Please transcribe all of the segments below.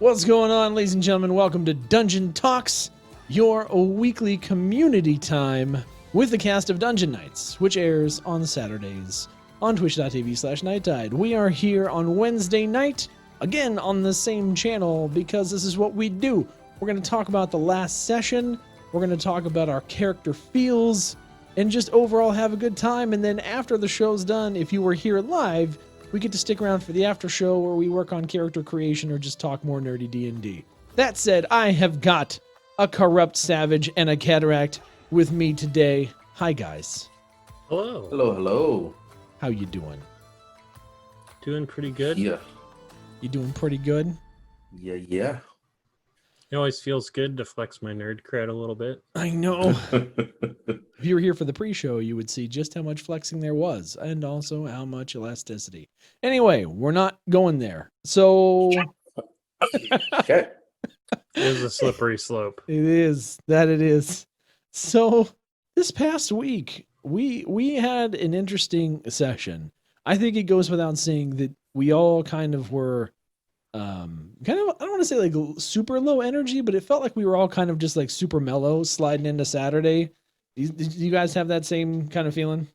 What's going on, ladies and gentlemen? Welcome to Dungeon Talks, your weekly community time with the cast of Dungeon Nytes, which airs on Saturdays on twitch.tv/nighttide. We are here on Wednesday night, again on the same channel, because this is what we do. We're going to talk about the last session, we're going to talk about our character feels, and just overall have a good time. And then after the show's done, if you were here live, we get to stick around for the after show where we work on character creation or just talk more nerdy D&D. That said, I have got a corrupt savage and a cataract with me today. Hi, guys. Hello. Hello, hello. How you doing? Doing pretty good. Yeah. You doing pretty good? Yeah. It always feels good to flex my nerd cred a little bit. I know. If you were here for the pre-show, you would see just how much flexing there was, and also how much elasticity. Anyway, we're not going there. So Okay. It is a slippery slope. it is. So this past week, we had an interesting session. I think it goes without saying that we all kind of were I don't want to say like super low energy, but it felt like we were all kind of just like super mellow sliding into Saturday. Did you guys have that same kind of feeling?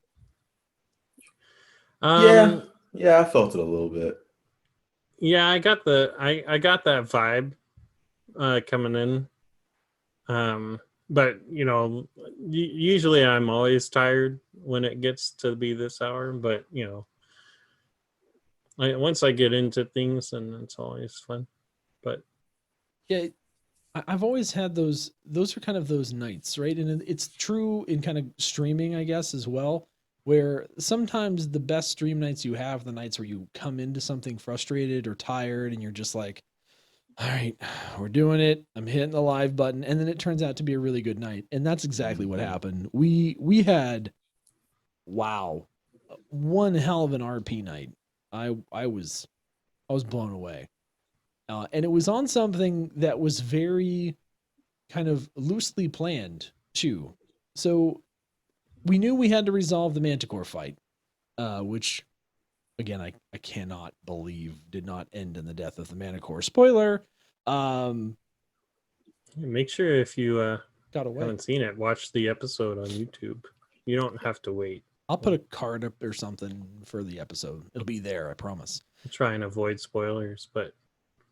Yeah, I felt it a little bit. Yeah, I got I got that vibe coming in. But you know, usually I'm always tired when it gets to be this hour, but you know, once I get into things, and it's always fun. But yeah, I've always had those are kind of those nights, right? And it's true in kind of streaming, I guess, as well, where sometimes the best stream nights you have, the nights where you come into something frustrated or tired and you're just like, all right, we're doing it. I'm hitting the live button. And then it turns out to be a really good night. And that's exactly what happened. We had, wow, one hell of an RP night. I was blown away. And it was on something that was very kind of loosely planned too. So we knew we had to resolve the Manticore fight, which again, I cannot believe did not end in the death of the Manticore. Spoiler. make sure if you Got away. haven't seen it, watch the episode on YouTube. You don't have to wait. I'll put a card up or something for the episode. It'll be there, I promise. I'll try and avoid spoilers, but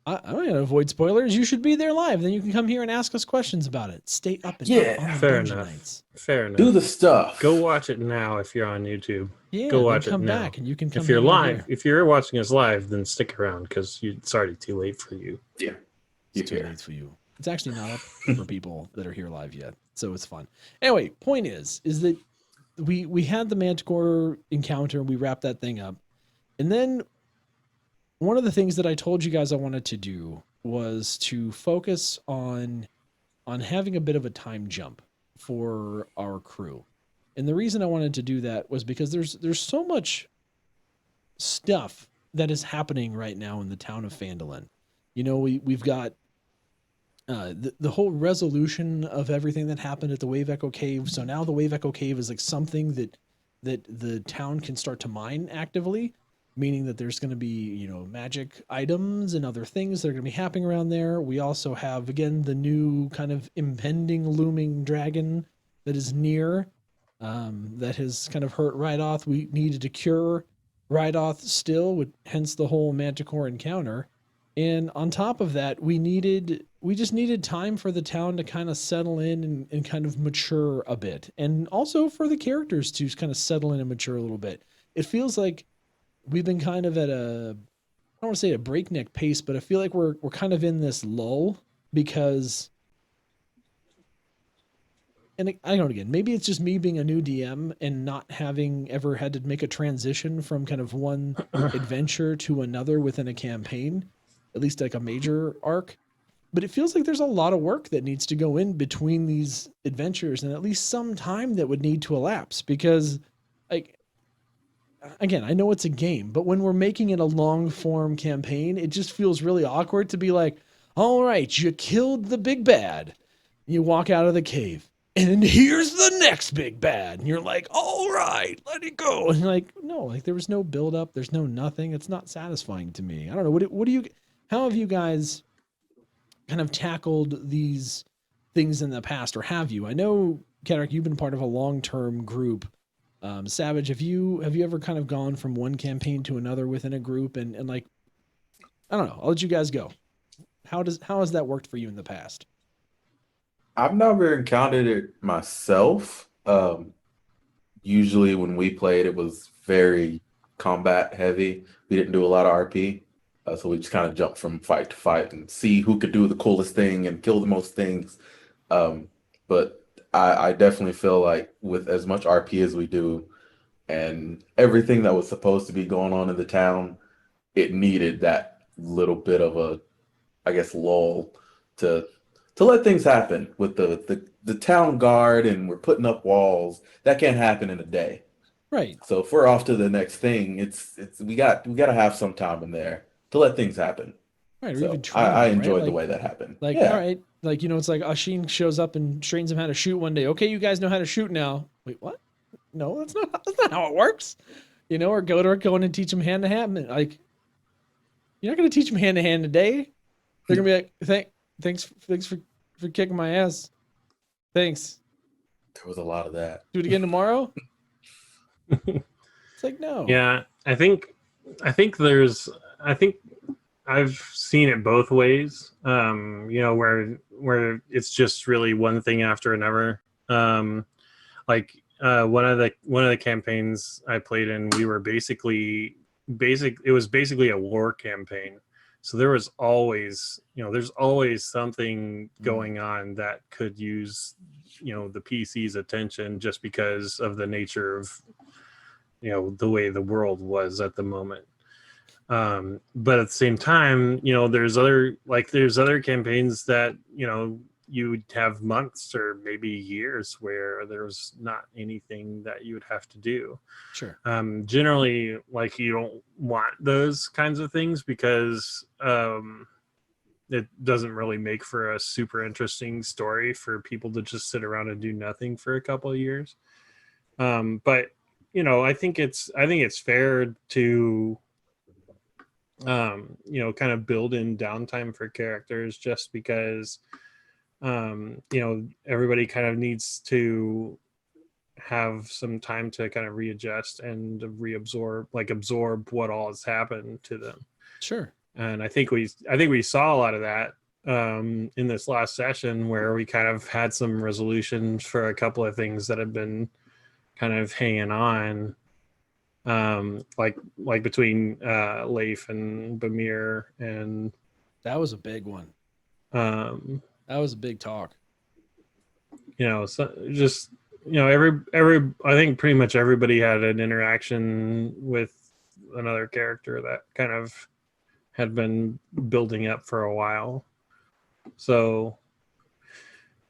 I'm not going to avoid spoilers. You should be there live. Then you can come here and ask us questions about it. Stay up and up on fair Dungeon enough. Nytes. Fair enough. Do the stuff. Go watch it now if you're on YouTube. Yeah, Go watch then come it now. back and you can come If you're hang out live, here. if you're watching us live, then stick around because it's already too late for you. Yeah. It's too late for you. It's actually not up for people that are here live yet, so it's fun. Anyway, point is that we had the Manticore encounter. We wrapped that thing up, and then one of the things that I told you guys I wanted to do was to focus on having a bit of a time jump for our crew. And the reason I wanted to do that was because there's so much stuff that is happening right now in the town of Phandalin. You know, we've got the whole resolution of everything that happened at the Wave Echo Cave. So now the Wave Echo Cave is like something that the town can start to mine actively, meaning that there's going to be, you know, magic items and other things that are going to be happening around there. We also have, again, the new kind of impending looming dragon that is near, that has kind of hurt Rydoth. We needed to cure Rydoth still, hence the whole Manticore encounter. And on top of that, we just needed time for the town to kind of settle in and kind of mature a bit. And also for the characters to kind of settle in and mature a little bit. It feels like we've been kind of at I don't want to say a breakneck pace, but I feel like we're kind of in this lull because, and I don't know, again, maybe it's just me being a new DM and not having ever had to make a transition from kind of one adventure to another within a campaign, at least like a major arc. But it feels like there's a lot of work that needs to go in between these adventures and at least some time that would need to elapse because, like, again, I know it's a game, but when we're making it a long form campaign, it just feels really awkward to be like, all right, you killed the big bad. You walk out of the cave and here's the next big bad. And you're like, all right, let it go. And you're like, no, like there was no build up. There's no nothing. It's not satisfying to me. I don't know. What do you, how have you guys kind of tackled these things in the past, or have you? I know, Kenrick, you've been part of a long-term group. Savage, have you ever kind of gone from one campaign to another within a group, and like, I don't know, I'll let you guys go. How has that worked for you in the past? I've never encountered it myself. Usually when we played, it was very combat heavy. We didn't do a lot of RP. So we just kind of jumped from fight to fight and see who could do the coolest thing and kill the most things. But I definitely feel like with as much RP as we do and everything that was supposed to be going on in the town, it needed that little bit of a, I guess, lull to let things happen with the town guard, and we're putting up walls. That can't happen in a day. Right. So if we're off to the next thing, it's we got to have some time in there to let things happen. Right. Or So even training, I right? enjoyed the Like, way that happened. like, Yeah. all right, like, you know, it's like Ashin shows up and trains him how to shoot one day. Okay, you guys know how to shoot now. Wait, what? No, that's not how it works. You know, or go in and teach them hand to hand. Like, you're not going to teach them hand to hand today. They're gonna be like, thanks for kicking my ass. Thanks. There was a lot of that. Do it again tomorrow. It's like, no. Yeah, I think I've seen it both ways. You know, where it's just really one thing after another. Like one of the campaigns I played in, we were basically it was basically a war campaign. So there was always, there's always something going on that could use, the PC's attention, just because of the nature of, the way the world was at the moment. But at the same time, there's other campaigns that, you would have months or maybe years where there's not anything that you would have to do. Sure. Generally, like, you don't want those kinds of things because it doesn't really make for a super interesting story for people to just sit around and do nothing for a couple of years. But I think it's fair to kind of build in downtime for characters, just because everybody kind of needs to have some time to kind of readjust and absorb what all has happened to them. Sure. And I think we saw a lot of that in this last session, where we kind of had some resolutions for a couple of things that have been kind of hanging on, like between Leif and Bimir, and that was a big one. That was a big talk. So just every I think pretty much everybody had an interaction with another character that kind of had been building up for a while. So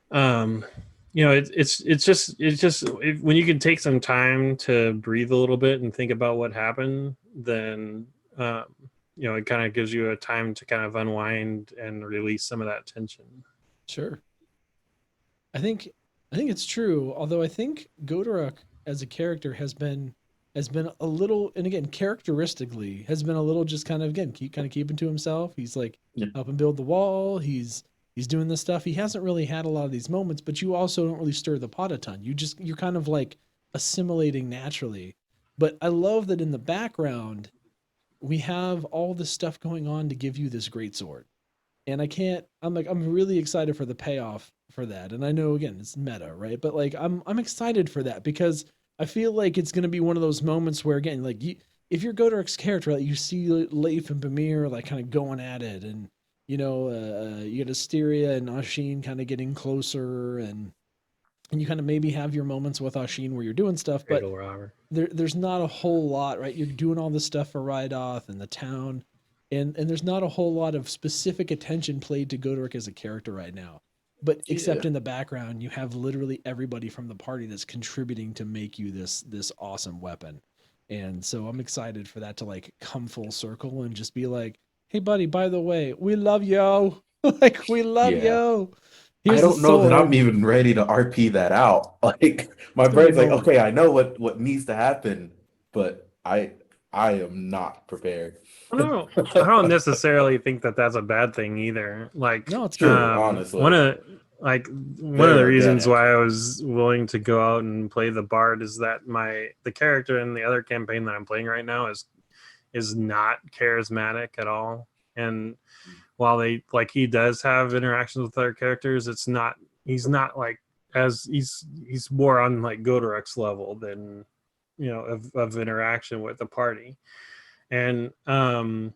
it's just when you can take some time to breathe a little bit and think about what happened, then it kind of gives you a time to kind of unwind and release some of that tension. Sure. I think it's true. Although I think Gotiruk as a character has been a little, and again, characteristically has been a little just kind of, again, keeping to himself. He's like helping build the wall. He's doing this stuff. He hasn't really had a lot of these moments, but you also don't really stir the pot a ton. You're kind of like assimilating naturally. But I love that in the background, we have all this stuff going on to give you this great sword. And I'm really excited for the payoff for that. And I know, again, it's meta, right? But like, I'm excited for that, because I feel like it's going to be one of those moments where, again, like, if you're Gotiruk's character, like, you see Leif and Bimir like kind of going at it, and you get Asteria and Ashin kind of getting closer, and you kind of maybe have your moments with Ashin where you're doing stuff, but there's not a whole lot, right? You're doing all this stuff for Rydoth and the town, and there's not a whole lot of specific attention played to Gotiruk as a character right now. But except in the background, you have literally everybody from the party that's contributing to make you this awesome weapon. And so I'm excited for that to like come full circle and just be like, hey buddy, by the way, we love you. Like, we love you. I don't know that I'm even ready to RP that out. Like, my brain's like, okay, I know what needs to happen, but I I am not prepared. I don't necessarily think that that's a bad thing either. Like, No, it's True, good. honestly. one of the Very reasons organic. why I was willing to go out and play the bard is that the character in the other campaign that I'm playing right now is not charismatic at all. And while he does have interactions with other characters, he's not like as he's more on like Gotiruk's level than of interaction with the party. And and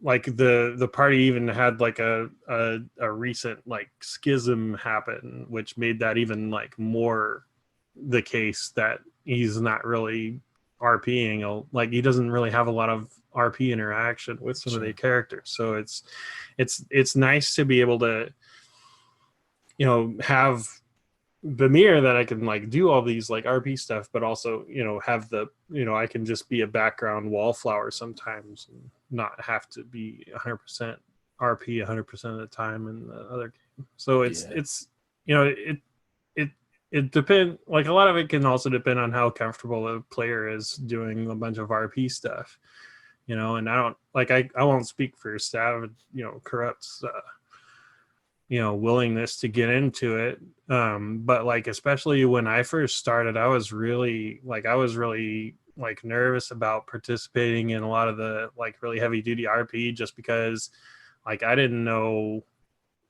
like the party even had like a recent like schism happen, which made that even like more the case that he's not really RPing. Like he doesn't really have a lot of RP interaction with some of the characters. So it's nice to be able to have Bimir that I can like do all these like RP stuff, but also have the I can just be a background wallflower sometimes and not have to be 100% RP 100% of the time in the other game. So it's it depends. Like a lot of it can also depend on how comfortable the player is doing a bunch of RP stuff, And I don't like I won't speak for Stav, Corrupt's willingness to get into it, but like especially when I first started, I was really like nervous about participating in a lot of the like really heavy duty RP, just because like I didn't know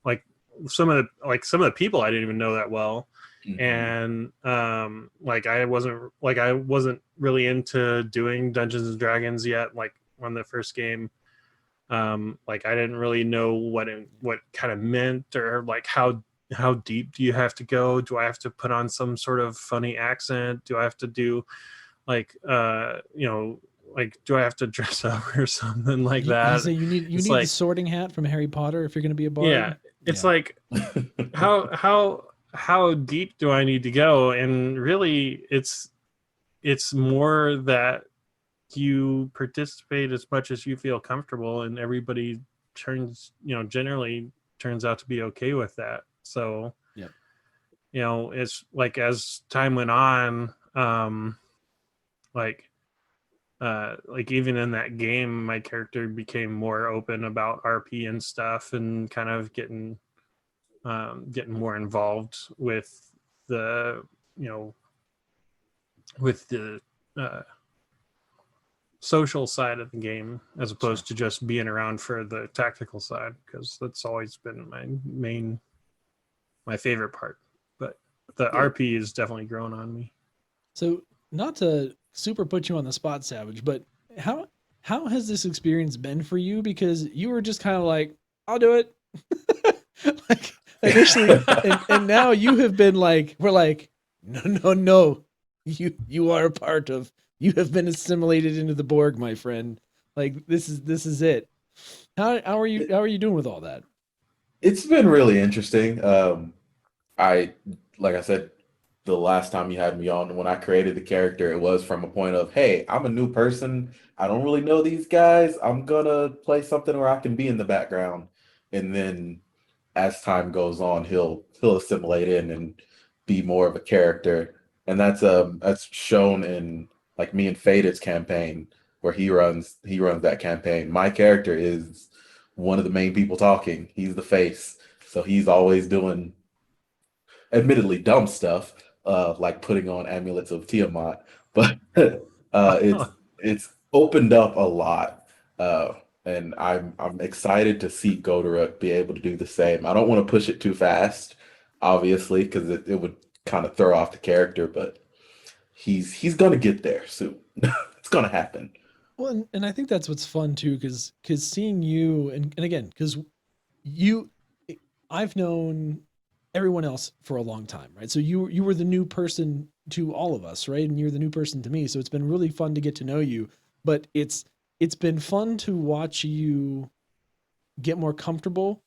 like some of the people I didn't even know that well. And like I wasn't really into doing Dungeons and Dragons yet, like on the first game. Like I didn't really know what kind of meant, or like how deep do you have to go? Do I have to put on some sort of funny accent? Do I have to do like like do I have to dress up or something like that? So you need like the sorting hat from Harry Potter if you're going to be a bard. Yeah, it's like how deep do I need to go? And really, it's more that you participate as much as you feel comfortable, and everybody generally turns out to be okay with that. So it's like as time went on, like even in that game, my character became more open about RP and stuff, and kind of getting more involved with the social side of the game, as opposed to just being around for the tactical side, because that's always been my favorite part. But the RP is definitely grown on me. So not to super put you on the spot, Savage, but how has this experience been for you? Because you were just kind of like, I'll do it. Like initially, and now you have been like, we're like, no, you are a part of. You have been assimilated into the Borg, my friend. Like this is it. How are you doing with all that? It's been really interesting. Like I said, the last time you had me on, when I created the character, it was from a point of, hey, I'm a new person. I don't really know these guys. I'm gonna play something where I can be in the background. And then as time goes on, he'll assimilate in and be more of a character. And that's shown in like me and Faded's campaign, where he runs that campaign. My character is one of the main people talking. He's the face. So he's always doing admittedly dumb stuff, like putting on amulets of Tiamat, but it's opened up a lot, and I'm excited to see Gotiruk be able to do the same. I don't want to push it too fast, obviously, because it would kind of throw off the character, but he's gonna get there soon. It's gonna happen. Well, and I think that's what's fun too, because seeing you and again, because you, I've known everyone else for a long time, right? So you were the new person to all of us, right? And you're the new person to me. So it's been really fun to get to know you. But it's been fun to watch you get more comfortable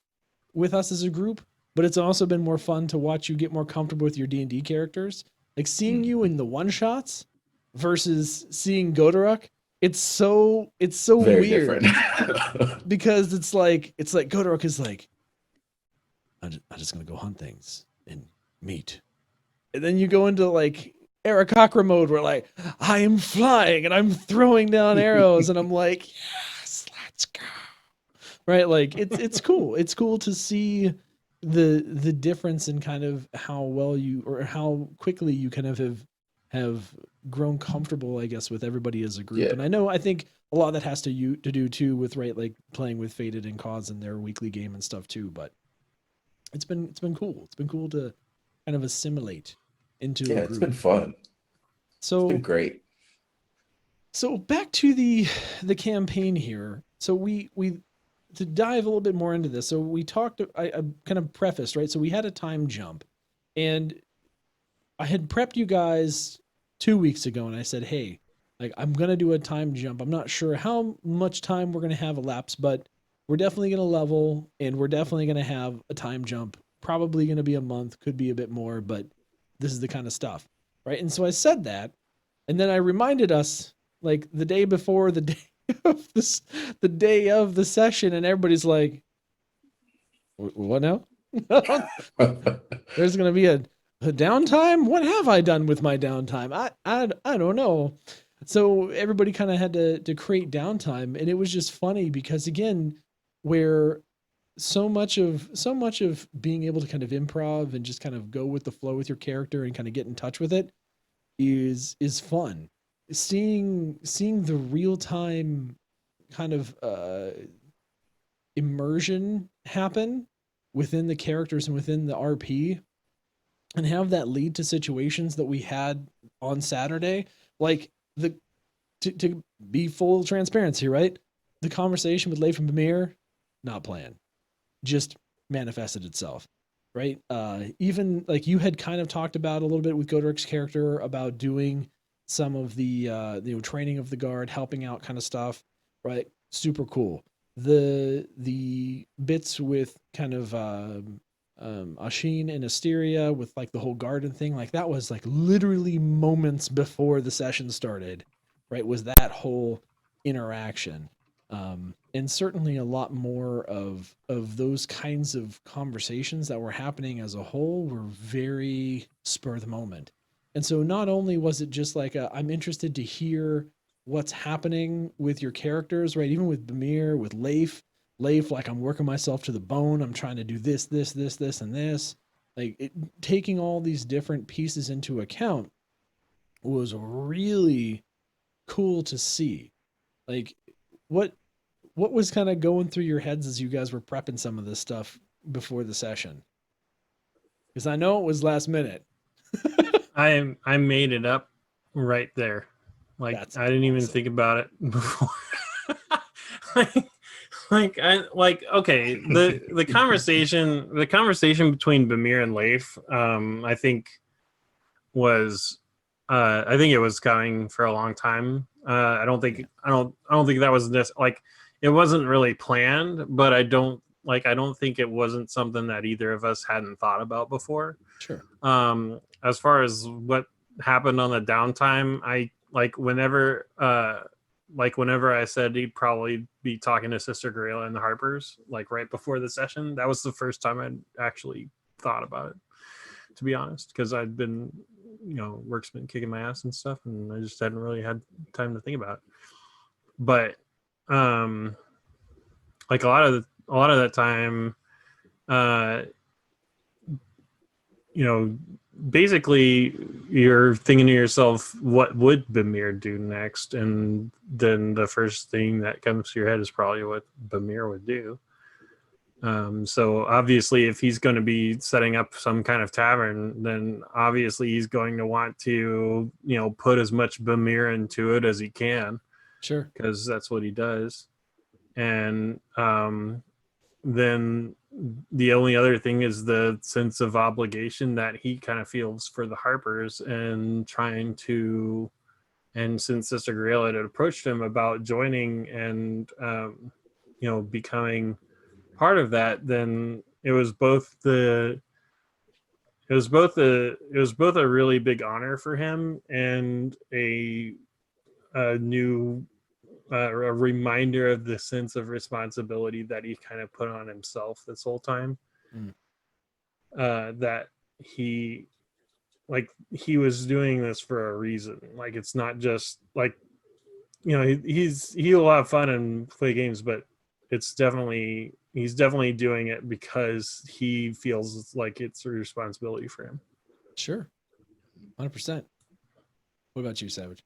with us as a group. But it's also been more fun to watch you get more comfortable with your D&D characters. Like seeing you in the one shots versus seeing Gotiruk. It's so Very weird different. because it's like Gotiruk is like, I'm just gonna go hunt things and meat, and then you go into like Aarakocra mode where like I am flying and I'm throwing down arrows and I'm like, yes, let's go. Right? Like it's cool. It's cool to see the difference in kind of how well you or how quickly you kind of have grown comfortable, I guess, with everybody as a group. Yeah. And I think a lot of that has to do too with right like playing with Faded and Cause in their weekly game and stuff too. But it's been cool. It's been cool to kind of assimilate into a Yeah, group. it's been fun. It's been great. So back to the campaign here. So we to dive a little bit more into this. So we talked. I kind of prefaced right. So we had a time jump, and I had prepped you guys 2 weeks ago, and I said, hey, like I'm gonna do a time jump. I'm not sure how much time we're gonna have elapsed, but we're definitely gonna level, and we're definitely gonna have a time jump. Probably gonna be a month, could be a bit more, but this is the kind of stuff, right? And so I said that, and then I reminded us like the day before the day of this, the day of the session, and everybody's like, "What now? There's gonna be a downtime? What have I done with my downtime? I don't know." So everybody kind of had to create downtime, and it was just funny because again, where so much of being able to kind of improv and just kind of go with the flow with your character and kind of get in touch with it is fun. Seeing the real time kind of immersion happen within the characters and within the RP and have that lead to situations that we had on Saturday, like the to be full transparency, right? The conversation with Leif and Bimir, not planned, just manifested itself, right? Even like you had kind of talked about a little bit with Gotiruk's character about doing some of the training of the guard, helping out kind of stuff, right? Super cool. The bits with kind of Ashin and Asteria with like the whole garden thing, like that was like literally moments before the session started, right? Was that whole interaction. And certainly a lot more of those kinds of conversations that were happening as a whole were very spur of the moment. And so not only was it just like I'm interested to hear what's happening with your characters, right? Even with Bimir, with Leif, like I'm working myself to the bone. I'm trying to do this, and this. Like taking all these different pieces into account was really cool to see. Like what was kind of going through your heads as you guys were prepping some of this stuff before the session? Because I know it was last minute. I made it up right there. Like That's I didn't even awesome. think about it before. Okay, the conversation between Bimir and Leif, I think it was coming for a long time. I don't think that was like it wasn't really planned, but I don't think it wasn't something that either of us hadn't thought about before. Sure. As far as what happened on the downtime, I whenever I said he'd probably be talking to Sister Gorilla and the Harpers, like right before the session, that was the first time I'd actually thought about it, to be honest, because I'd been, work's been kicking my ass and stuff, and I just hadn't really had time to think about it. But like a lot of that time, basically you're thinking to yourself, what would Bimir do next? And then the first thing that comes to your head is probably what Bimir would do. So obviously if he's going to be setting up some kind of tavern, then obviously he's going to want to, put as much Bimir into it as he can. Sure. Because that's what he does. And then the only other thing is the sense of obligation that he kind of feels for the Harpers and trying to, and since Sister Gorilla had approached him about joining and, becoming part of that, then it was both a really big honor for him and a new a reminder of the sense of responsibility that he kind of put on himself this whole time. That he like he was doing this for a reason. Like it's not just like, you know, he'll have fun and play games, but he's definitely doing it because he feels like it's a responsibility for him. Sure. 100%. What about you, Savage?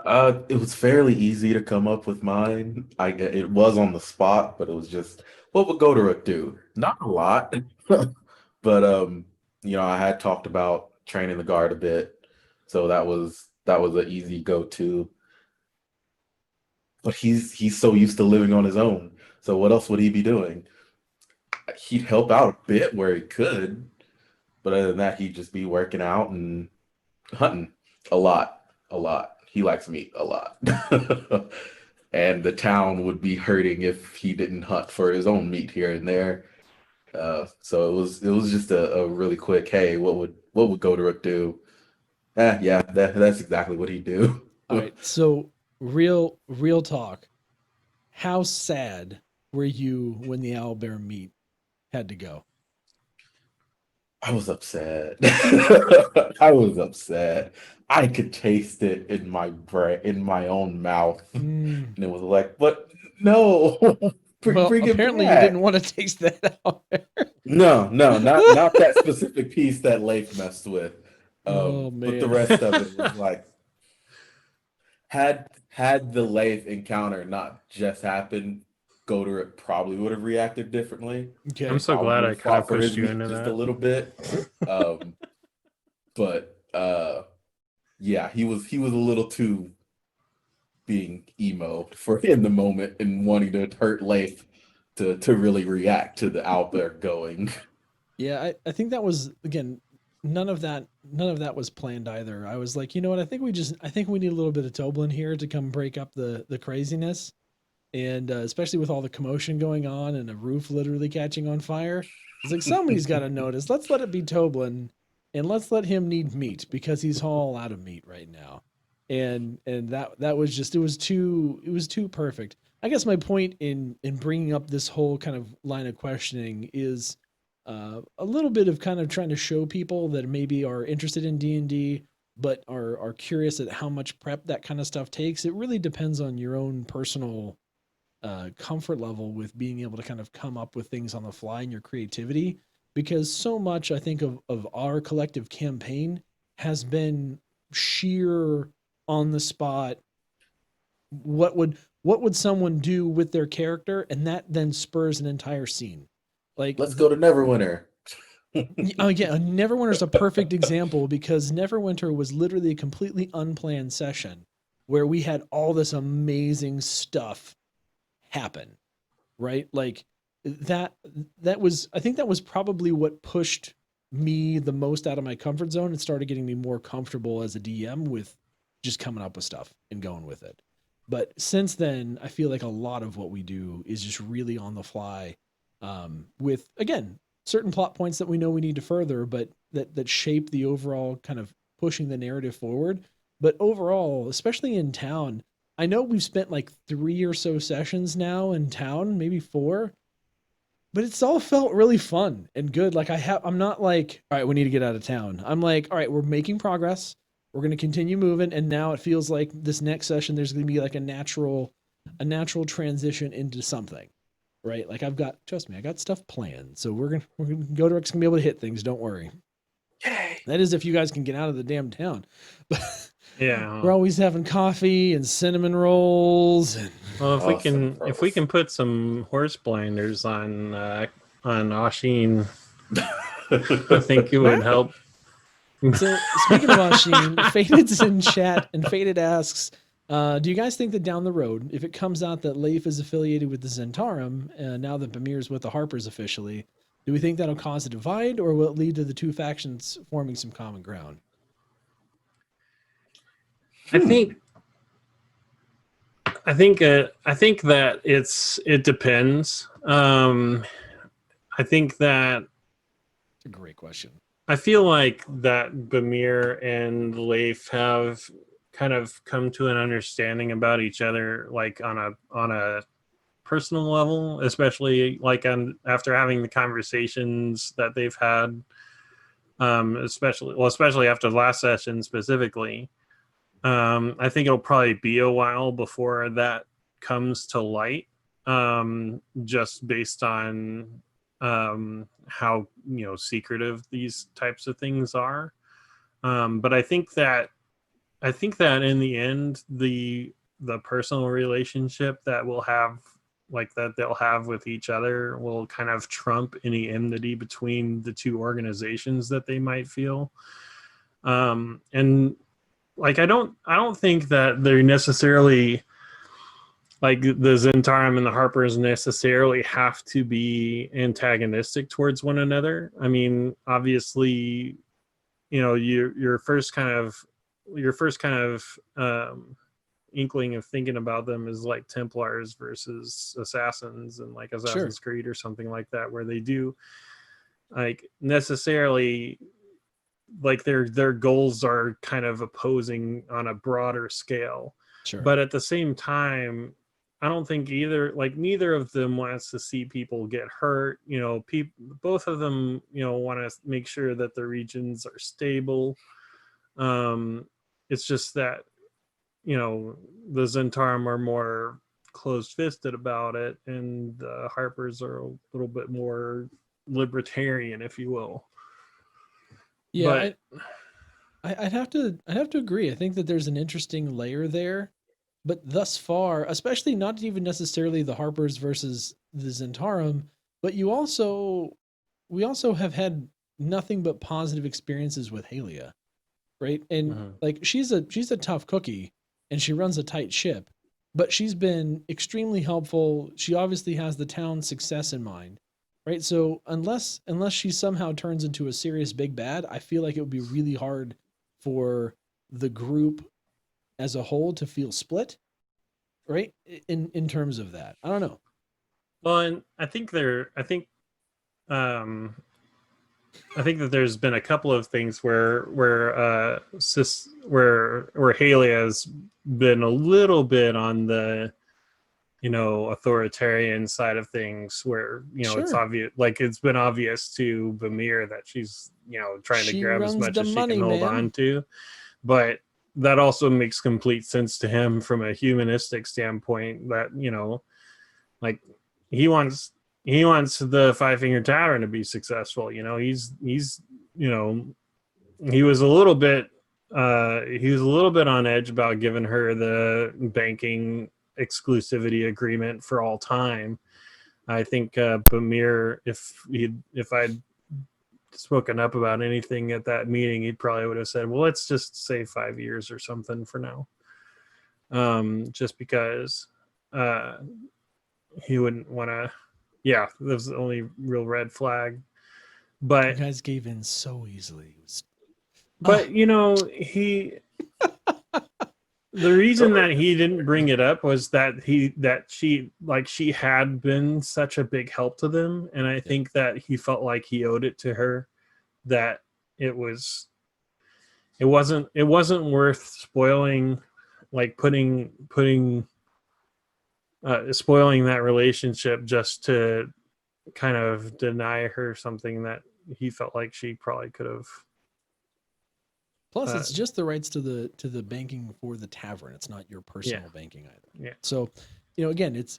It was fairly easy to come up with mine. It was on the spot, but it was just, what would Gotiruk do? Not a lot, but I had talked about training the guard a bit, so that was an easy go-to. But he's so used to living on his own. So what else would he be doing? He'd help out a bit where he could, but other than that, he'd just be working out and hunting a lot, a lot. He likes meat a lot. And the town would be hurting if he didn't hunt for his own meat here and there. So it was just a really quick, hey, what would Gotiruk do? Yeah, that's exactly what he'd do. All right. So real talk. How sad were you when the owlbear meat had to go? I was upset. I was upset. I could taste it in my brain, in my own mouth, and it was like, but no, Well, bring it apparently you back. didn't want to taste that owlbear. No, not that specific piece that Leif messed with. Oh But the man. rest of it was like, had the Leif encounter not just happened, Gotiruk probably would have reacted differently. Okay. I'm so Probably glad would I have kind of fought for pushed his you meat into just a that. little bit. But yeah, he was a little too being emo for in the moment and wanting to hurt Leif to really react to the owlbear going. Yeah, I think that was, again, none of that was planned either. I was like, you know what? I think we need a little bit of Toblin here to come break up the craziness, and especially with all the commotion going on and a roof literally catching on fire. It's like somebody's got to notice. Let's let it be Toblin, and let's let him need meat because he's all out of meat right now. And that was just, it was too perfect. I guess my point in bringing up this whole kind of line of questioning is a little bit of kind of trying to show people that maybe are interested in D&D but are curious at how much prep that kind of stuff takes. It really depends on your own personal comfort level with being able to kind of come up with things on the fly and your creativity, because so much I think of our collective campaign has been sheer on the spot. What would someone do with their character, and that then spurs an entire scene. Like, Let's go to Neverwinter. oh yeah, Neverwinter's a perfect example because Neverwinter was literally a completely unplanned session where we had all this amazing stuff happen, right? Like that was, I think that was probably what pushed me the most out of my comfort zone and started getting me more comfortable as a DM with just coming up with stuff and going with it. But since then, I feel like a lot of what we do is just really on the fly, with, again, certain plot points that we know we need to further, but that shape the overall kind of pushing the narrative forward. But overall, especially in town, I know we've spent like 3 or so sessions now in town, maybe 4, but it's all felt really fun and good. Like I'm not like, all right, we need to get out of town. I'm like, all right, we're making progress. We're going to continue moving. And now it feels like this next session, there's going to be like a natural transition into something, right? Like trust me, I got stuff planned. So we're going to go to, it's going to be able to hit things. Don't worry. Yay. That is if you guys can get out of the damn town. But Yeah. we're always having coffee and cinnamon rolls. And Well, if Awesome. we can put some horse blinders on Oshin, I think it would help. so speaking of Ashin, Faded's in chat, and Faded asks, do you guys think that down the road, if it comes out that Leif is affiliated with the Zentarum, now that Bimir's with the Harpers officially, do we think that'll cause a divide, or will it lead to the two factions forming some common ground? I think that it depends. I think that It's a great question. I feel like that Bimir and Leif have kind of come to an understanding about each other, like on a personal level, especially like after having the conversations that they've had. especially after the last session specifically. I think it'll probably be a while before that comes to light, just based on how secretive these types of things are. But I think that in the end, the personal relationship that we'll have, like that they'll have with each other, will kind of trump any enmity between the two organizations that they might feel. And like I don't think that they're necessarily, like, the Zentarum and the Harpers necessarily have to be antagonistic towards one another. I mean, obviously, your first kind of inkling of thinking about them is like Templars versus Assassins, and like Assassin's Creed or something like that, where they do like necessarily, like their goals are kind of opposing on a broader scale. Sure. But at the same time, I don't think neither of them wants to see people get hurt. Both of them, want to make sure that the regions are stable. It's just that, the Zentarum are more closed-fisted about it, and the Harpers are a little bit more libertarian, if you will. Yeah, but I'd have to agree. I think that there's an interesting layer there, but thus far, especially not even necessarily the Harpers versus the Zentarum, but we also have had nothing but positive experiences with Halia, right? And like she's a tough cookie, and she runs a tight ship, but she's been extremely helpful. She obviously has the town's success in mind. Right. So unless she somehow turns into a serious big bad, I feel like it would be really hard for the group as a whole to feel split. Right. In terms of that, I don't know. Well, and I think that there's been a couple of things where Haley has been a little bit on the authoritarian side of things, where it's obvious, like it's been obvious to Bimir that she's trying to grab as much as she can hold on to, but that also makes complete sense to him from a humanistic standpoint, that like he wants the Five Finger Tavern to be successful. He was a little bit on edge about giving her the banking exclusivity agreement for all time. I think Bimir, if I'd spoken up about anything at that meeting, he probably would have said, well, let's just say 5 years or something for now, just because he wouldn't want to. That was the only real red flag. But you guys gave in so easily. But the reason that he didn't bring it up was that she had been such a big help to them, and I think that he felt like he owed it to her, that it wasn't worth spoiling, like spoiling that relationship just to kind of deny her something that he felt like she probably could have. Plus, it's just the rights to the banking for the tavern. It's not your personal banking either. Yeah. So, again, it's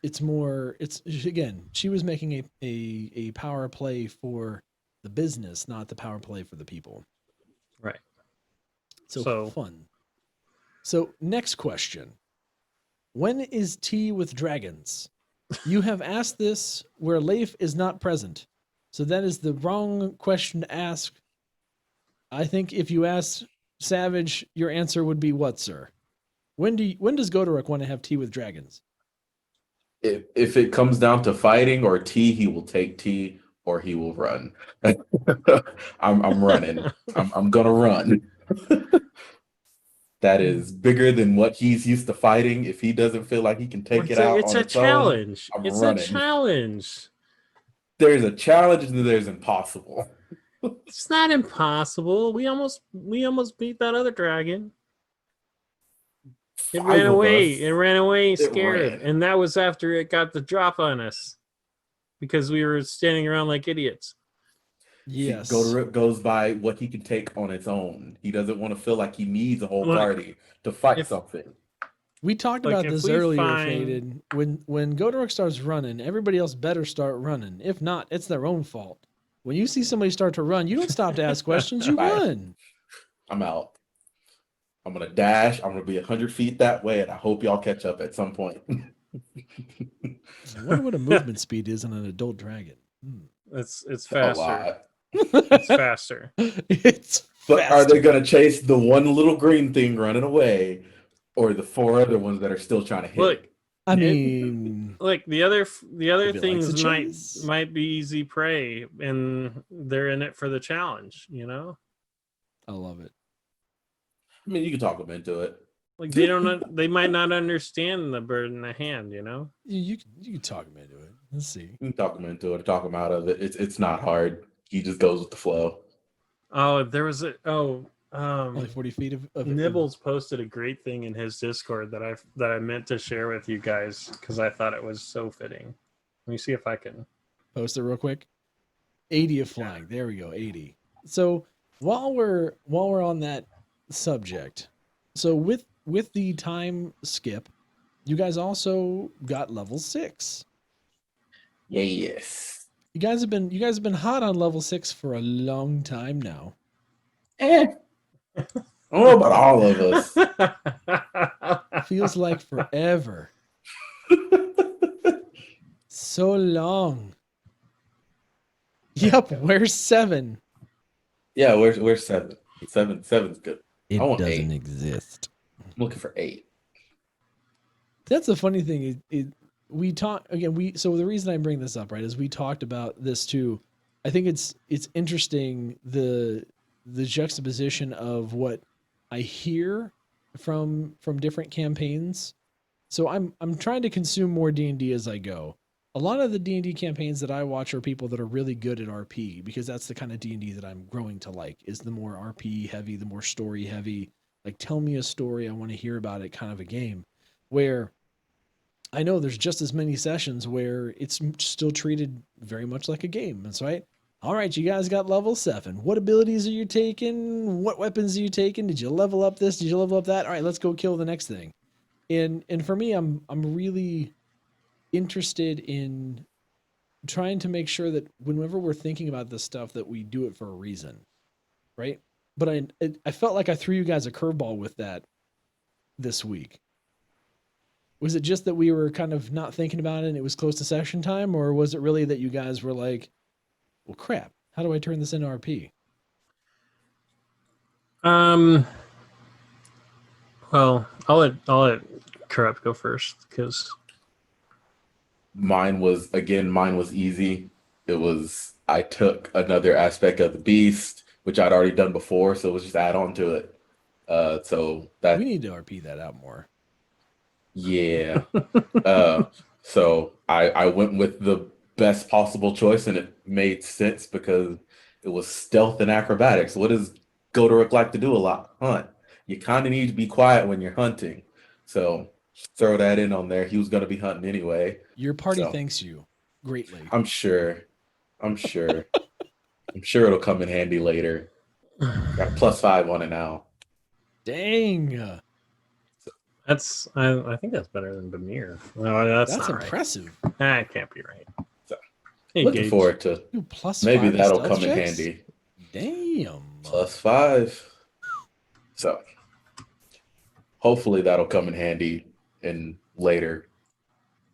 she was making a power play for the business, not the power play for the people. Right. So fun. So next question: when is tea with dragons? You have asked this where Leif is not present, so that is the wrong question to ask. I think if you asked Savage, your answer would be what, sir? When does Gotiruk want to have tea with dragons? If it comes down to fighting or tea, he will take tea or he will run. I'm running. I'm gonna run. That is bigger than what he's used to fighting. If he doesn't feel like he can take it out, it's a challenge. It's running. A challenge. There's a challenge and there's impossible. It's not impossible. We almost beat that other dragon. It ran away scared. And that was after it got the drop on us, because we were standing around like idiots. Yes. Gotiruk goes by what he can take on its own. He doesn't want to feel like he needs a whole Look, party to fight if- something. We talked Like, about if this we earlier, find- Faded. When Gotiruk starts running, everybody else better start running. If not, it's their own fault. When you see somebody start to run, you don't stop to ask questions. You Bye. run. I'm out. I'm gonna dash. I'm gonna be 100 feet that way, and I hope y'all catch up at some point. I wonder what a movement speed is on an adult dragon. It's A faster. lot. It's faster. It's But are faster. they gonna chase the one little green thing running away, or the 4 other ones that are still trying to hit? Look, I it- mean, Like the other If it likes things a chase. might be easy prey, and they're in it for the challenge. You know, I love it. I mean, you can talk them into it. like they might not understand the bird in the hand. You know, You can talk him into it. Let's see. You can talk them into it, talk them out of it. It's not hard. He just goes with the flow. oh, there was Only 40 feet of Nibbles posted a great thing in his Discord that I meant to share with you guys because I thought it was so fitting. Let me see if I can. Post it real quick. 80 of flying. There we go. 80. So while we're on that subject, so with the time skip, you guys also got level 6. Yes. You guys have been hot on level 6 for a long time now. I don't know about all of us. Feels like forever. So long. Yep, where's 7? Yeah, we're 7. 7's good. It I want doesn't 8. exist. I'm looking for 8. That's the funny thing. We talk again. So the reason I bring this up, right, is we talked about this too. I think it's interesting the juxtaposition of what I hear from different campaigns. So I'm trying to consume more D&D as I go. A lot of the D&D campaigns that I watch are people that are really good at RP, because that's the kind of D&D that I'm growing to like, is the more RP heavy, the more story heavy, like tell me a story, I want to hear about it kind of a game, where I know there's just as many sessions where it's still treated very much like a game. That's right. All right, you guys got level 7. What abilities are you taking? What weapons are you taking? Did you level up this? Did you level up that? All right, let's go kill the next thing. And for me, I'm really interested in trying to make sure that whenever we're thinking about this stuff, that we do it for a reason, right? But I felt like I threw you guys a curveball with that this week. Was it just that we were kind of not thinking about it and it was close to session time, or was it really that you guys were like, well, crap, how do I turn this into RP? Well, I'll let Corrupt go first because Mine was easy. I took another aspect of the beast, which I'd already done before, so it was just add on to it. So that We need to RP that out more. Yeah. So I went with the best possible choice, and it made sense because it was stealth and acrobatics. What does Gotiruk like to do a lot? Hunt. You kind of need to be quiet when you're hunting. So throw that in on there. He was going to be hunting anyway. Your party So- thanks you greatly. I'm sure. I'm sure it'll come in handy later. Got a +5 on it now. Dang, I think that's better than Bimir. No, that's not impressive. right. That can't be right. So, Hey, Looking Gage. forward to Ooh, +5 maybe that'll stealth come in checks? handy. Damn. +5. So hopefully that'll come in handy in later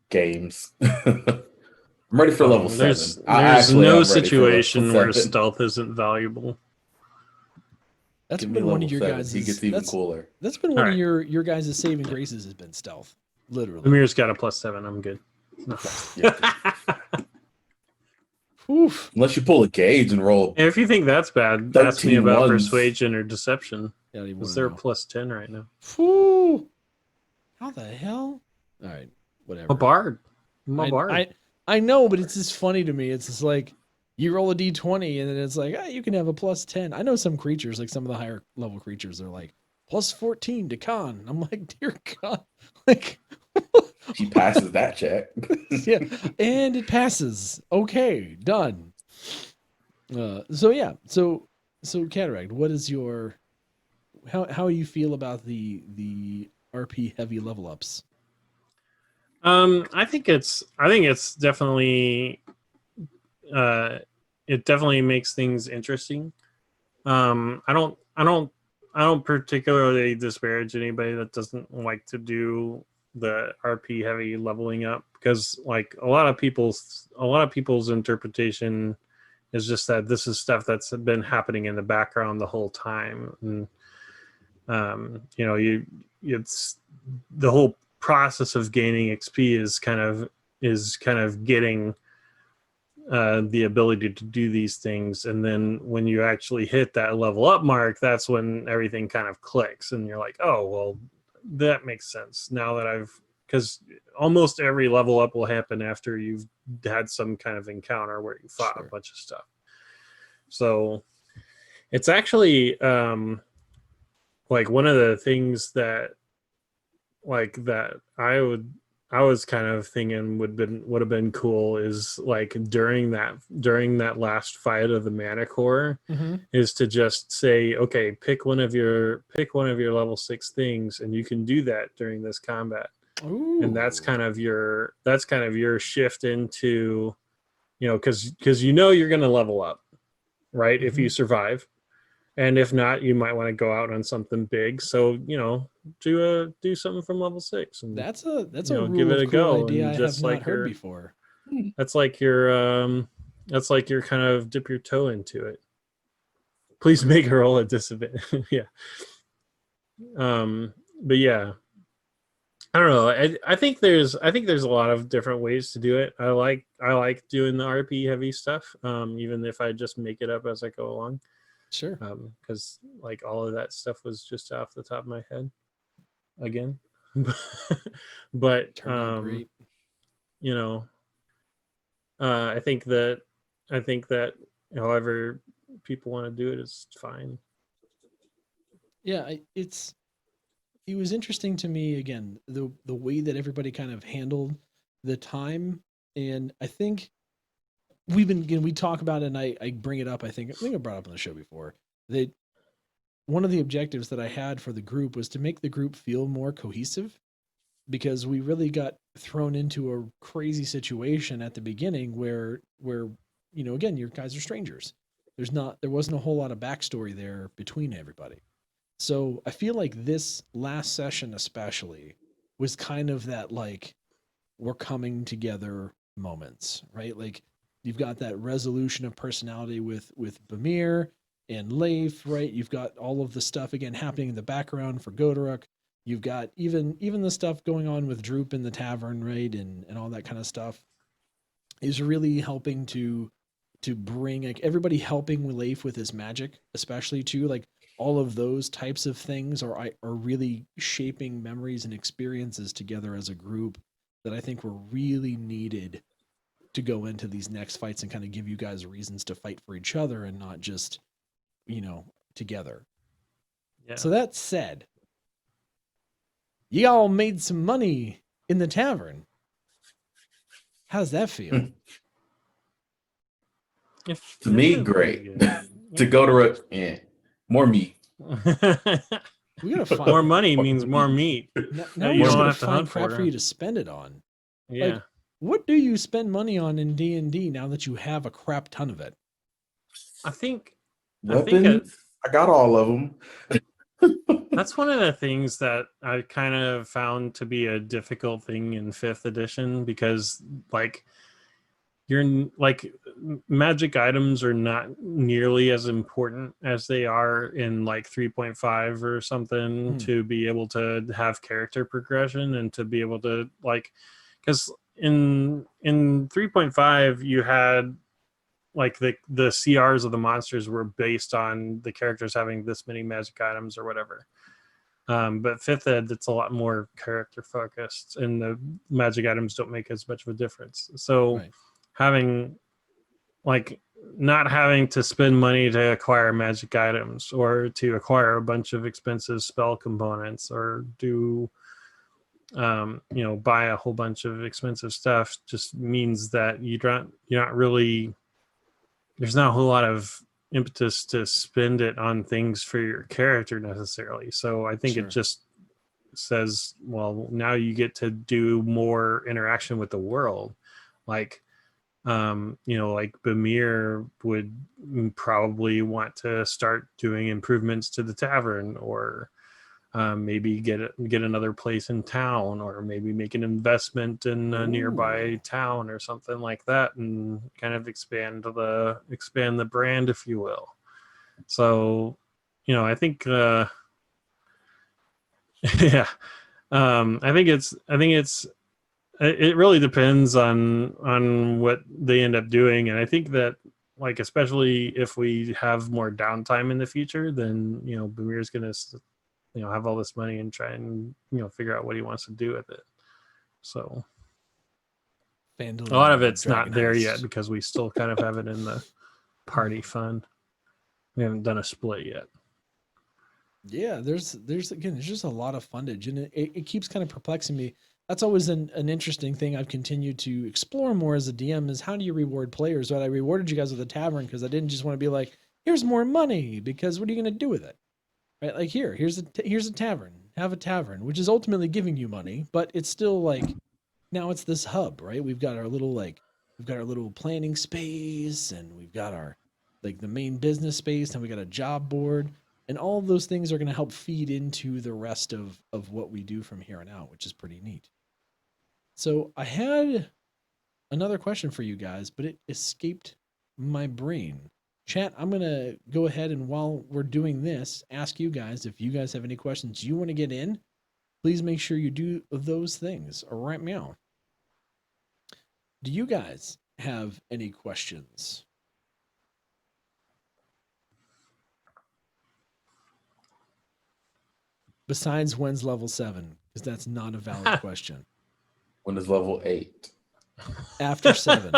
games. I'm ready for level 7. There's I there's actually am no ready for level situation where 7. stealth isn't valuable. That's Give me been one level of your 7. guys' He gets even cooler. That's been one All of right. your guys' saving graces has been stealth. Literally. Bimir's got a +7. I'm good. No. Yeah. Oof. Unless you pull a gauge and roll. And if you think that's bad, ask me 13 about ones. persuasion or deception. Yeah, I don't even Because wanna they're know. +10 right now. Whew. How the hell? All right, whatever. A bard. I'm a bard. I know, but it's just funny to me. It's just like you roll a d20 and then it's like, you can have a +10. I know some creatures, like some of the higher level creatures, are like +14 to con. I'm like, dear God, like He passes that check. yeah, and it passes. Okay, done. So yeah, so Cataract, what is your how you feel about the RP heavy level ups? I think it's definitely uh it definitely makes things interesting. I don't particularly disparage anybody that doesn't like to do the RP heavy leveling up, because like a lot of people's interpretation is just that this is stuff that's been happening in the background the whole time. And you it's the whole process of gaining XP is kind of getting the ability to do these things, and then when you actually hit that level up mark, that's when everything kind of clicks, and you're like, oh well, that makes sense now that I've, because almost every level up will happen after you've had some kind of encounter where you fought a Sure. bunch of stuff. So it's actually like one of the things that I was kind of thinking would have been cool is like during that last fight of the mana core, Mm-hmm. is to just say, okay, pick one of your level 6 things, and you can do that during this combat. And Ooh. that's kind of your shift into, because you're going to level up, right, if you Mhm. survive. And if not, you might want to go out on something big. So do something from level 6 and That's a give rule it of a cool go. idea And I have just not like heard your before. that's like your that's like your kind of dip your toe into it. Please make a roll at disadvantage. Yeah. But yeah, I don't know. I think there's a lot of different ways to do it. I like doing the RP heavy stuff, even if I just make it up as I go along, Sure. because like all of that stuff was just off the top of my head again. But Turned out great. you know, I think that however people want to do it is fine. Yeah, it was interesting to me again the way that everybody kind of handled the time, and I think we've been again we talk about it, and I bring it up. I think I brought it up on the show before that one of the objectives that I had for the group was to make the group feel more cohesive, because we really got thrown into a crazy situation at the beginning where again, your guys are strangers. There wasn't a whole lot of backstory there between everybody. So I feel like this last session especially was kind of that, like, we're coming together moments, right? Like, you've got that resolution of personality with Bamir and Leif, right? You've got all of the stuff again happening in the background for Gotiruk. You've got even the stuff going on with Droop in the tavern, right? And all that kind of stuff is really helping to bring, like, everybody helping Leif with his magic, especially too. Like, all of those types of things are really shaping memories and experiences together as a group that I think were really needed to go into these next fights and kind of give you guys reasons to fight for each other and not just, you know, together. Yeah. So that said, you all made some money in the tavern. How does that feel? To me, It feels pretty great. good. To go to more meat. We gotta find More money More means more meat now. that We you just don't gotta have to find hunt crap for for. you to spend it on. Like, Yeah. what do you spend money on in D&D now that you have a crap ton of it? I think Weapons. I got all of them. that's one of the things that I kind of found to be a difficult thing in 5th edition, because like like magic items are not nearly as important as they are in like 3.5 or something, to be able to have character progression and to be able to, like, because in 3.5 you had like the CRs of the monsters were based on the characters having this many magic items or whatever. But 5th ed, it's a lot more character focused, and the magic items don't make as much of a difference. So Right. having, like, not having to spend money to acquire magic items or to acquire a bunch of expensive spell components or do buy a whole bunch of expensive stuff just means that you're not really there's not a whole lot of impetus to spend it on things for your character necessarily. So I think Sure. it just says, well, now you get to do more interaction with the world. Like, like Bimir would probably want to start doing improvements to the tavern, or maybe get another place in town, or maybe make an investment in a nearby town or something like that, and kind of expand the brand, if you will. So, I think, yeah, I think it really depends on what they end up doing, and I think that, like, especially if we have more downtime in the future, then Bamir's gonna have all this money and try and figure out what he wants to do with it. So Phandalin a lot of and it's not Dragon there Heist. yet because we still kind of have it in the party fund. We haven't done a split yet. Yeah, there's just a lot of fundage, and it keeps kind of perplexing me. That's always an interesting thing I've continued to explore more as a DM, is how do you reward players? Right, I rewarded you guys with a tavern because I didn't just want to be like, here's more money, because what are you going to do with it? Right, like here's a tavern, have a tavern, which is ultimately giving you money, but it's still like, now it's this hub, right? We've got our little planning space, and we've got our, like, the main business space, and we got a job board, and all of those things are going to help feed into the rest of what we do from here on out, which is pretty neat. So I had another question for you guys, but it escaped my brain. Chat, I'm going to go ahead, and while we're doing this, ask you guys if you guys have any questions you want to get in. Please make sure you do those things right now. Do you guys have any questions? Besides when's level 7? Because that's not a valid question. When is level 8? After 7.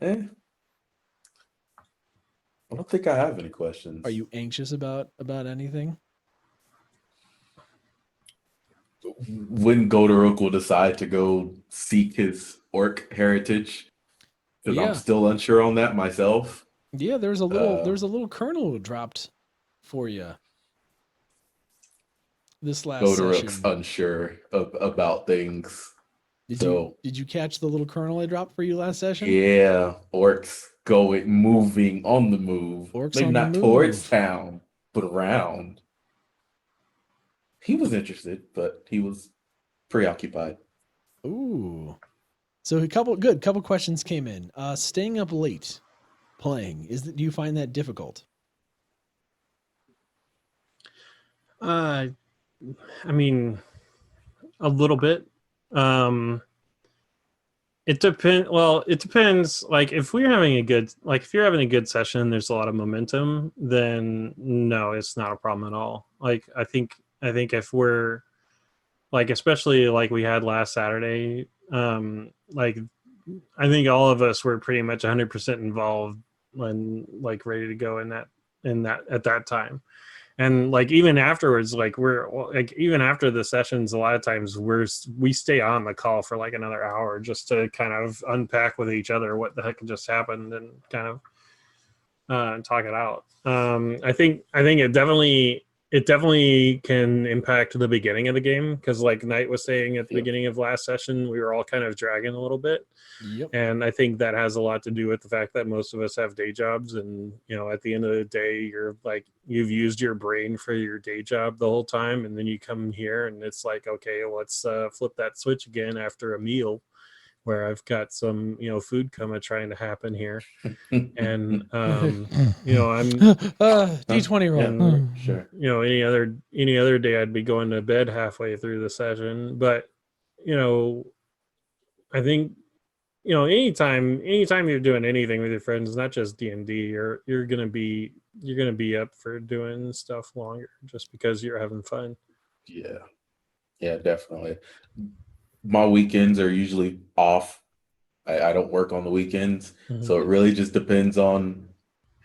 I don't think I have any questions. Are you anxious about anything? When Gotiruk will decide to go seek his orc heritage, because Yeah. I'm still unsure on that myself. Yeah, there's a little kernel dropped for you this last Gotiruk's session. unsure about things. Did you catch the little kernel I dropped for you last session? Yeah, orcs moving on the move. Orcs Maybe on the not move. towards town, but around. He was interested, but he was preoccupied. Ooh. So a couple questions came in. Staying up late playing, do you find that difficult? I mean, a little bit. It depends. Like, if you're having a good session, there's a lot of momentum, then no, it's not a problem at all. Like, I think if we're, like, especially like we had last Saturday, like, I think all of us were pretty much 100% involved and, like, ready to go in that at that time. And, like, even afterwards, like, even after the sessions, a lot of times we stay on the call for like another hour just to kind of unpack with each other what the heck just happened, and kind of talk it out. I think it definitely can impact the beginning of the game, because, like Knight was saying at the beginning of last session, we were all kind of dragging a little bit. Yep. And I think that has a lot to do with the fact that most of us have day jobs, and at the end of the day, you're like, you've used your brain for your day job the whole time, and then you come here and it's like, okay, let's flip that switch again after a meal, where I've got some food coma trying to happen here. And I'm D20 roll. Yeah, sure. Any other day I'd be going to bed halfway through the session. But I think anytime you're doing anything with your friends, not just D&D, you're gonna be up for doing stuff longer, just because you're having fun. Yeah, definitely. My weekends are usually off. I don't work on the weekends. Mm-hmm. So it really just depends on,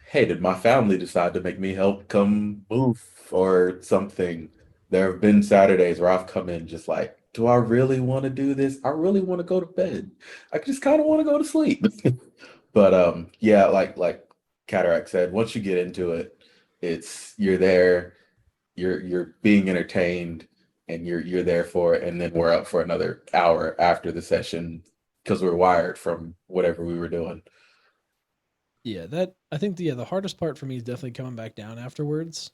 hey, did my family decide to make me help come move or something? There have been Saturdays where I've come in just like do I really want to do this? I really want to go to bed. I just kind of want to go to sleep. But yeah, like Cataract said, once you get into it, you're there, you're being entertained, and you're there for it. And then we're up for another hour after the session because we're wired from whatever we were doing. Yeah, that I think the hardest part for me is definitely coming back down afterwards.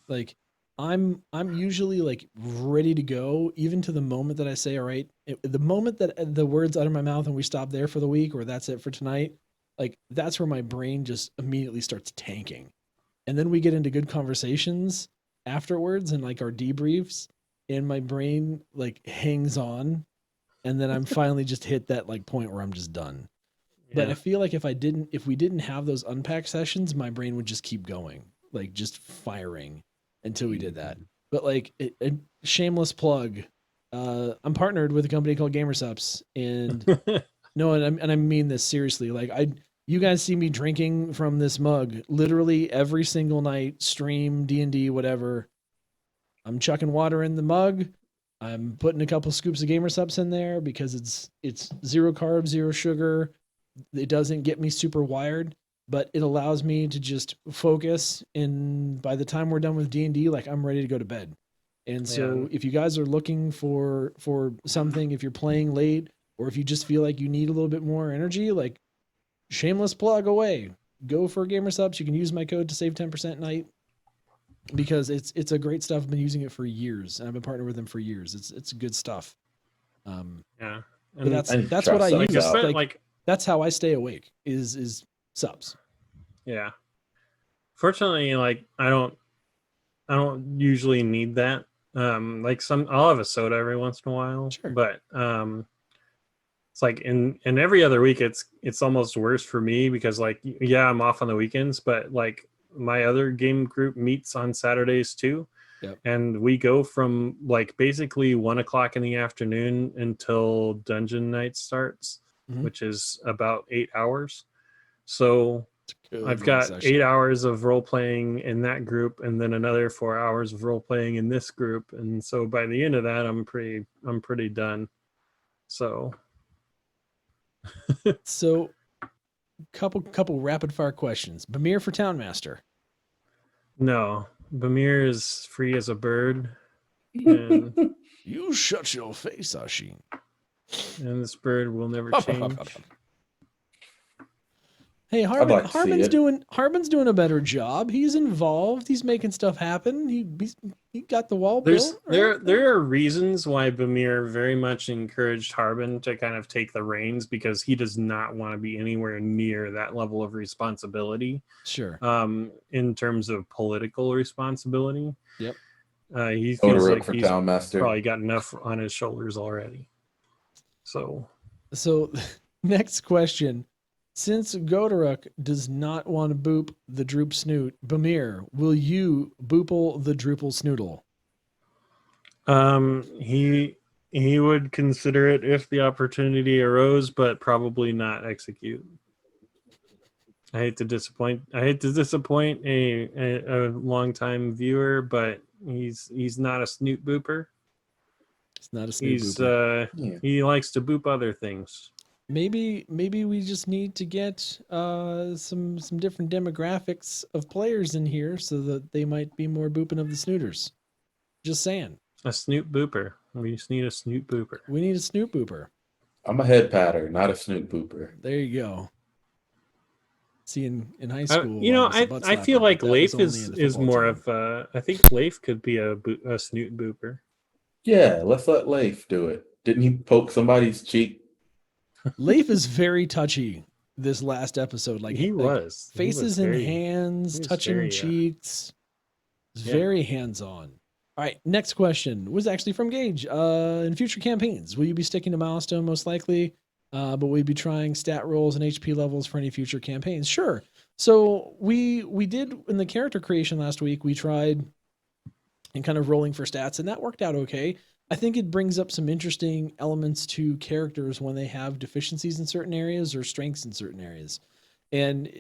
Like I'm usually like ready to go even to the moment that I say all right, the moment that the words out of my mouth and we stop there for the week or that's it for tonight, like that's where my brain just immediately starts tanking. And then we get into good conversations afterwards and like our debriefs and my brain like hangs on and then I'm finally just hit that like point where I'm just done. But I feel like if we didn't have those unpack sessions, my brain would just keep going, like just firing until we did that. But like a shameless plug, I'm partnered with a company called Gamersupps, and no, and I mean this seriously. Like you guys see me drinking from this mug literally every single night, stream, D&D, whatever. I'm chucking water in the mug. I'm putting a couple scoops of Gamersupps in there because it's zero carbs, zero sugar. It doesn't get me super wired, but it allows me to just focus. And by the time we're done with D&D, like I'm ready to go to bed. And so if you guys are looking for something, if you're playing late, or if you just feel like you need a little bit more energy, like shameless plug away, go for Gamersupps. You can use my code to save 10% night because it's a great stuff. I've been using it for years and I've been partnered with them for years. It's good stuff. Yeah. But And that's what I use. Like that's how I stay awake is subs. Yeah. Fortunately, like I don't usually need that. Like I'll have a soda every once in a while. Sure. But it's like in every other week it's almost worse for me because like yeah, I'm off on the weekends, but like my other game group meets on Saturdays too. Yep. And we go from like basically 1:00 in the afternoon until Dungeon Nytes starts, which is about 8 hours. So I've got session. 8 hours of role playing in that group and then another 4 hours of role playing in this group. And so by the end of that, I'm pretty done. So couple rapid fire questions. Bimir for Town Master. No, Bimir is free as a bird. And you shut your face, Ashin. And this bird will never change. Hey, Harbin's doing a better job. He's involved. He's making stuff happen. He got the wall built. Right? There are reasons why Bimir very much encouraged Harbin to kind of take the reins because he does not want to be anywhere near that level of responsibility. Sure. In terms of political responsibility. Yep. He feels like he's Town Master. Probably got enough on his shoulders already. So next question. Since Gotiruk does not want to boop the droop snoot, Bimir, will you boople the droople snoodle? He would consider it if the opportunity arose, but probably not execute. I hate to disappoint a longtime viewer, but he's not a snoot booper. It's not a snoot booper. He likes to boop other things. Maybe we just need to get some different demographics of players in here so that they might be more booping of the snooters. Just saying. A snoot booper. We just need a snoot booper. We need a snoot booper. I'm a head patter, not a snoot booper. There you go. See, in high school, I feel like Leif is more of I think Leif could be a snoot booper. Yeah, let's let Leif do it. Didn't he poke somebody's cheek? Leif is very touchy this last episode. Like faces and hands, touching cheeks. Very hands-on. All right, next question was actually from Gage. In future campaigns, will you be sticking to milestone most likely? But will you be trying stat rolls and HP levels for any future campaigns? Sure. So we did in the character creation last week, we tried and kind of rolling for stats, and that worked out okay. I think it brings up some interesting elements to characters when they have deficiencies in certain areas or strengths in certain areas. And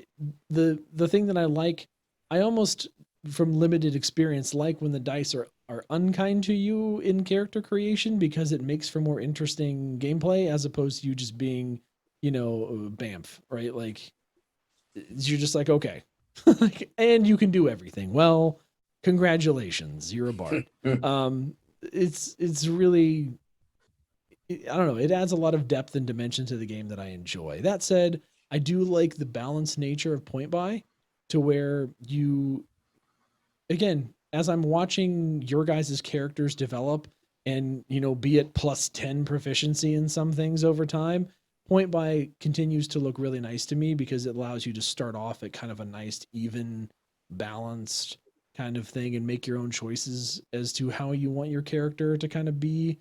the thing that I like, I almost from limited experience, like when the dice are unkind to you in character creation, because it makes for more interesting gameplay as opposed to you just being, bamf, right? Like you're just like, okay, and you can do everything. Well, congratulations, you're a bard. It's really, I don't know, it adds a lot of depth and dimension to the game that I enjoy. That said, I do like the balanced nature of point buy, to where you, again, as I'm watching your guys' characters develop and, be it plus 10 proficiency in some things over time, point buy continues to look really nice to me, because it allows you to start off at kind of a nice, even, balanced kind of thing, and make your own choices as to how you want your character to kind of be,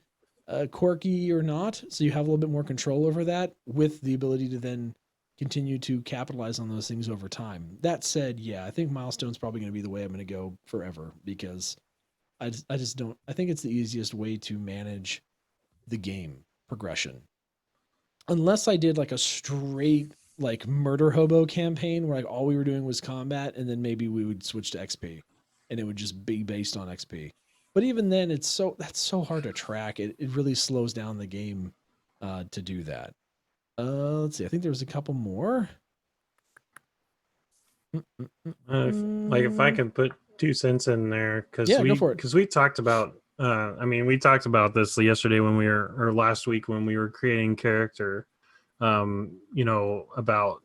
quirky or not. So you have a little bit more control over that, with the ability to then continue to capitalize on those things over time. That said, yeah, I think milestone's probably going to be the way I'm going to go forever, because I just don't, I think it's the easiest way to manage the game progression. Unless I did like a straight like murder hobo campaign where like all we were doing was combat, and then maybe we would switch to XP and it would just be based on XP. But even then, that's so hard to track. It really slows down the game to do that. Let's see. I think there was a couple more. Like if I can put 2 cents in there, because Yeah, go for it. we talked about we talked about this yesterday or last week when we were creating character, about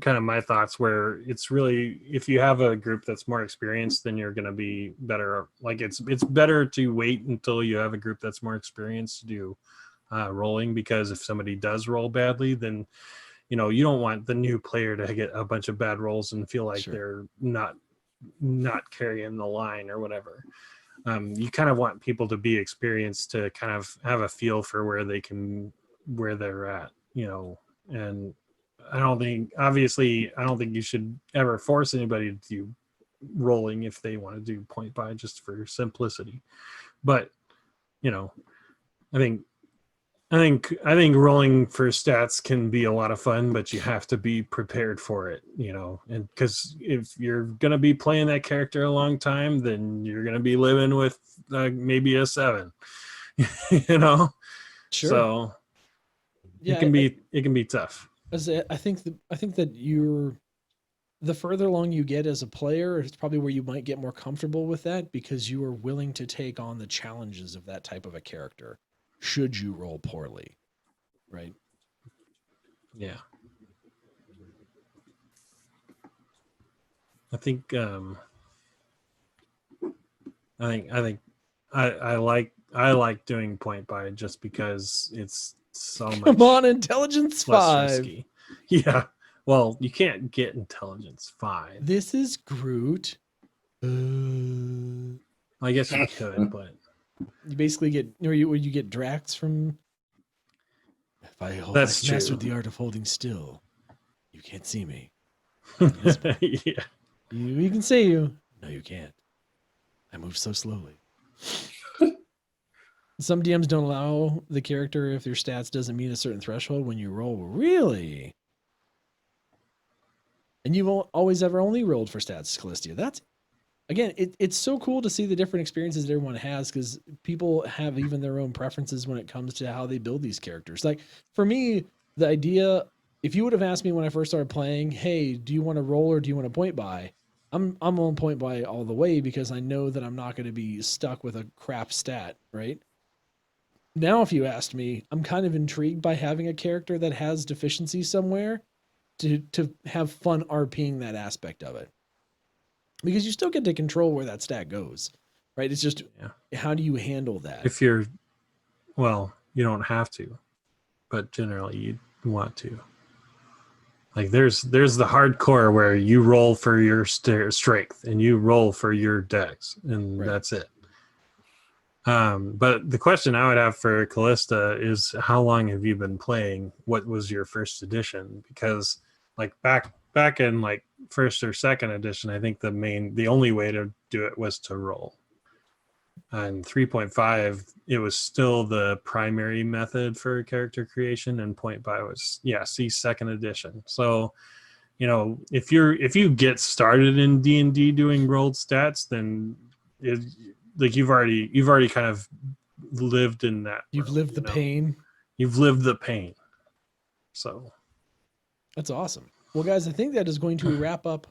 kind of my thoughts, where it's really, if you have a group that's more experienced, then you're going to be better. Like it's better to wait until you have a group that's more experienced to do rolling, because if somebody does roll badly, then you don't want the new player to get a bunch of bad rolls and feel like they're not carrying the line or whatever. You kind of want people to be experienced to kind of have a feel for where they're at, and I don't think you should ever force anybody to do rolling if they want to do point buy, just for simplicity. But I think rolling for stats can be a lot of fun, but you have to be prepared for it, and because if you're going to be playing that character a long time, then you're going to be living with maybe a 7, Sure. So yeah, it can be tough. I think that you're, the further along you get as a player, it's probably where you might get more comfortable with that, because you are willing to take on the challenges of that type of a character, should you roll poorly, right? Yeah. I think I like doing point buy, just because it's so much. Come on, intelligence 5. Risky. Yeah. Well, you can't get intelligence 5. This is Groot. I guess you could, but you basically get, or you get Drax from. If I hold, that's I've mastered true. the art of holding still, you can't see me. Yeah. You can see you. No, you can't. I move so slowly. Some DMs don't allow the character if their stats doesn't meet a certain threshold when you roll. Really? And you've always ever only rolled for stats, Callistia. That's, again, it's so cool to see the different experiences that everyone has, because people have even their own preferences when it comes to how they build these characters. Like for me, the idea, if you would have asked me when I first started playing, hey, do you want to roll or do you want to point buy? I'm on point buy all the way, because I know that I'm not going to be stuck with a crap stat, right? Now, if you asked me, I'm kind of intrigued by having a character that has deficiency somewhere, to have fun RPing that aspect of it, because you still get to control where that stat goes, right? It's just, how do you handle that? If you're, well, you don't have to, but generally you want to. Like there's the hardcore where you roll for your strength and you roll for your dex, and that's it. But the question I would have for Callista is, how long have you been playing? What was your first edition? Because like back in like first or second edition, I think the only way to do it was to roll. And 3.5, it was still the primary method for character creation, and point buy was second edition. So you know, if you get started in D&D doing rolled stats, then like you've already kind of lived in that. You've world, lived the pain. You've lived the pain. So that's awesome. Well, guys, I think that is going to wrap up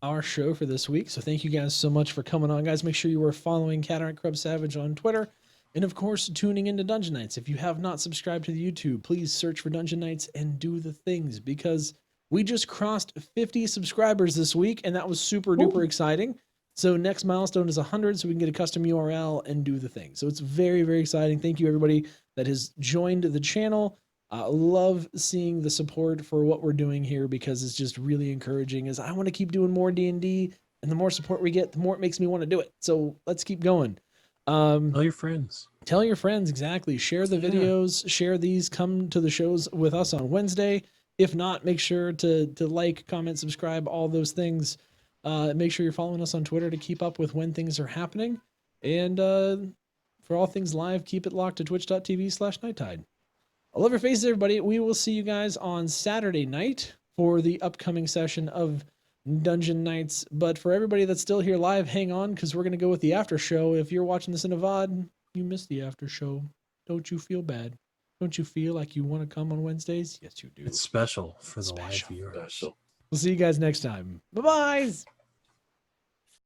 our show for this week. So thank you guys so much for coming on, guys. Make sure you are following Cataract Crub Savage on Twitter. And of course, tuning into Dungeon Nytes. If you have not subscribed to the YouTube, please search for Dungeon Nytes and do the things, because we just crossed 50 subscribers this week, and that was super duper exciting. So next milestone is 100, so we can get a custom URL and do the thing. So it's very, very exciting. Thank you, everybody that has joined the channel. Love seeing the support for what we're doing here, because it's just really encouraging, as I want to keep doing more D&D, and the more support we get, the more it makes me want to do it. So let's keep going. Tell your friends. Tell your friends, exactly. Share the videos, share these, come to the shows with us on Wednesday. If not, make sure to like, comment, subscribe, all those things. Make sure you're following us on Twitter to keep up with when things are happening. And for all things live, keep it locked to twitch.tv/nighttide. I love your faces, everybody. We will see you guys on Saturday night for the upcoming session of Dungeon Nytes. But for everybody that's still here live, hang on, because we're going to go with the after show. If you're watching this in a VOD, you missed the after show. Don't you feel bad? Don't you feel like you want to come on Wednesdays? Yes, you do. It's special for the live viewers. Special. We'll see you guys next time. Bye-bye.